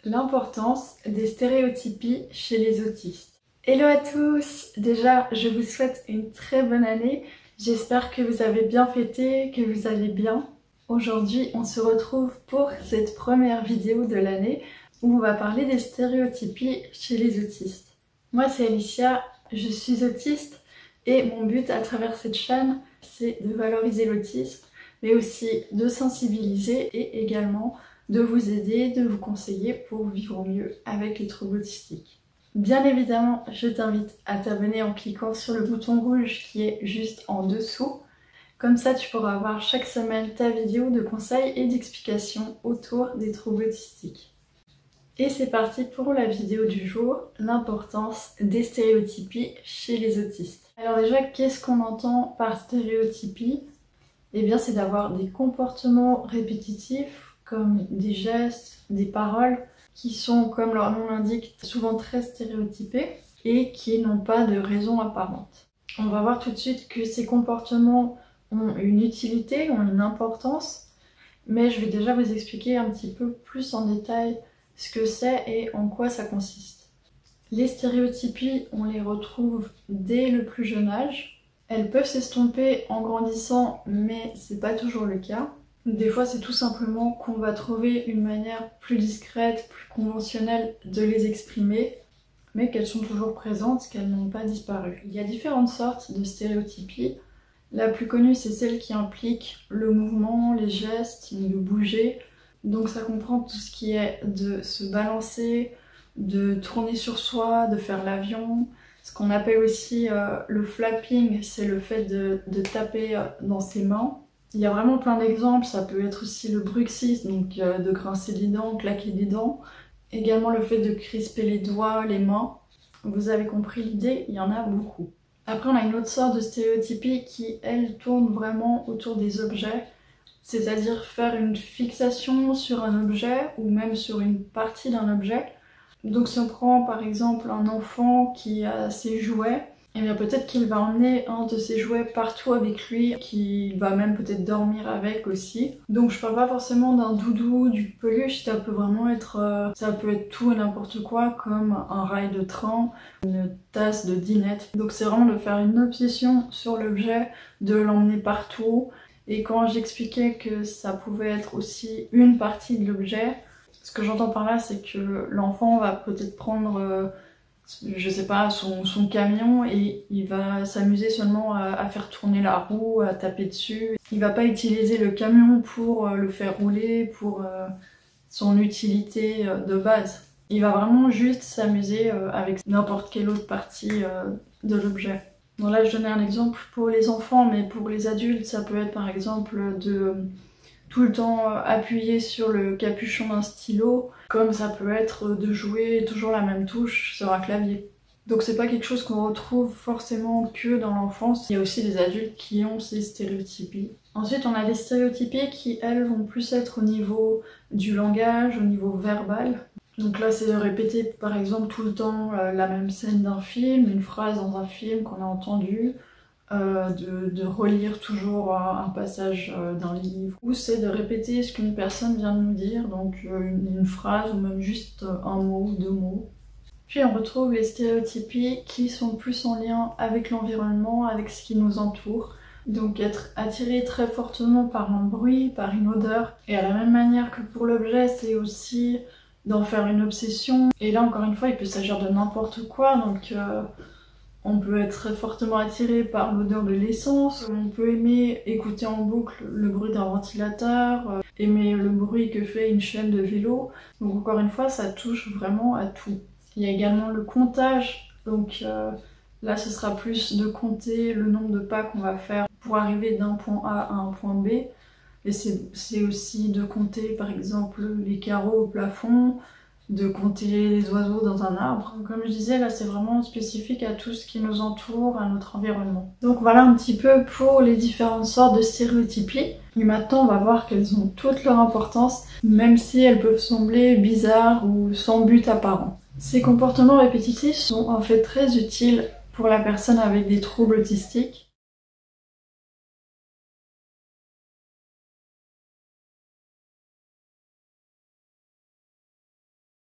L'importance des stéréotypies chez les autistes. Hello à tous! Déjà, je vous souhaite une très bonne année. J'espère que vous avez bien fêté, que vous allez bien. Aujourd'hui, on se retrouve pour cette première vidéo de l'année où on va parler des stéréotypies chez les autistes. Moi, c'est Alicia, je suis autiste et mon but à travers cette chaîne, c'est de valoriser l'autisme, mais aussi de sensibiliser et également de vous aider, de vous conseiller pour vivre au mieux avec les troubles autistiques. Bien évidemment, je t'invite à t'abonner en cliquant sur le bouton rouge qui est juste en dessous. Comme ça, tu pourras avoir chaque semaine ta vidéo de conseils et d'explications autour des troubles autistiques. Et c'est parti pour la vidéo du jour, l'importance des stéréotypies chez les autistes. Alors déjà, qu'est-ce qu'on entend par stéréotypie? Eh bien, c'est d'avoir des comportements répétitifs, comme des gestes, des paroles, qui sont, comme leur nom l'indique, souvent très stéréotypés et qui n'ont pas de raison apparente. On va voir tout de suite que ces comportements ont une utilité, ont une importance, mais je vais déjà vous expliquer un petit peu plus en détail ce que c'est et en quoi ça consiste. Les stéréotypies, on les retrouve dès le plus jeune âge. Elles peuvent s'estomper en grandissant, mais c'est pas toujours le cas. Des fois, c'est tout simplement qu'on va trouver une manière plus discrète, plus conventionnelle de les exprimer, mais qu'elles sont toujours présentes, qu'elles n'ont pas disparu. Il y a différentes sortes de stéréotypies. La plus connue, c'est celle qui implique le mouvement, les gestes, de bouger. Donc ça comprend tout ce qui est de se balancer, de tourner sur soi, de faire l'avion. Ce qu'on appelle aussi le flapping, c'est le fait de taper dans ses mains. Il y a vraiment plein d'exemples, ça peut être aussi le bruxisme, donc de grincer des dents, claquer des dents. Également le fait de crisper les doigts, les mains. Vous avez compris l'idée, il y en a beaucoup. Après on a une autre sorte de stéréotypie qui, elle, tourne vraiment autour des objets. C'est-à-dire faire une fixation sur un objet ou même sur une partie d'un objet. Donc si on prend par exemple un enfant qui a ses jouets, et bien peut-être qu'il va emmener un de ses jouets partout avec lui, qu'il va même peut-être dormir avec aussi. Donc je parle pas forcément d'un doudou, du peluche, ça peut vraiment être tout et n'importe quoi, comme un rail de train, une tasse de dinette. Donc c'est vraiment de faire une obsession sur l'objet, de l'emmener partout. Et quand j'expliquais que ça pouvait être aussi une partie de l'objet, ce que j'entends par là, c'est que l'enfant va peut-être prendre, je sais pas, son camion et il va s'amuser seulement à faire tourner la roue, à taper dessus. Il va pas utiliser le camion pour le faire rouler, pour son utilité de base. Il va vraiment juste s'amuser avec n'importe quelle autre partie de l'objet. Donc là, je donnais un exemple pour les enfants, mais pour les adultes, ça peut être par exemple de tout le temps appuyer sur le capuchon d'un stylo, comme ça peut être de jouer toujours la même touche sur un clavier. Donc c'est pas quelque chose qu'on retrouve forcément que dans l'enfance, il y a aussi des adultes qui ont ces stéréotypies. Ensuite, on a des stéréotypies qui, elles, vont plus être au niveau du langage, au niveau verbal. Donc là, c'est de répéter par exemple tout le temps la même scène d'un film, une phrase dans un film qu'on a entendu, de relire toujours un passage d'un livre, ou c'est de répéter ce qu'une personne vient de nous dire, donc une phrase ou même juste un mot ou deux mots. Puis on retrouve les stéréotypies qui sont plus en lien avec l'environnement, avec ce qui nous entoure. Donc être attiré très fortement par un bruit, par une odeur. Et à la même manière que pour l'objet, c'est aussi d'en faire une obsession. Et là encore une fois, il peut s'agir de n'importe quoi, donc on peut être très fortement attiré par l'odeur de l'essence, on peut aimer écouter en boucle le bruit d'un ventilateur, aimer le bruit que fait une chaîne de vélo. Donc encore une fois, ça touche vraiment à tout. Il y a également le comptage, donc là ce sera plus de compter le nombre de pas qu'on va faire pour arriver d'un point A à un point B. Et c'est aussi de compter par exemple les carreaux au plafond, de compter les oiseaux dans un arbre. Comme je disais, là c'est vraiment spécifique à tout ce qui nous entoure, à notre environnement. Donc voilà un petit peu pour les différentes sortes de stéréotypies. Et maintenant on va voir qu'elles ont toute leur importance, même si elles peuvent sembler bizarres ou sans but apparent. Ces comportements répétitifs sont en fait très utiles pour la personne avec des troubles autistiques.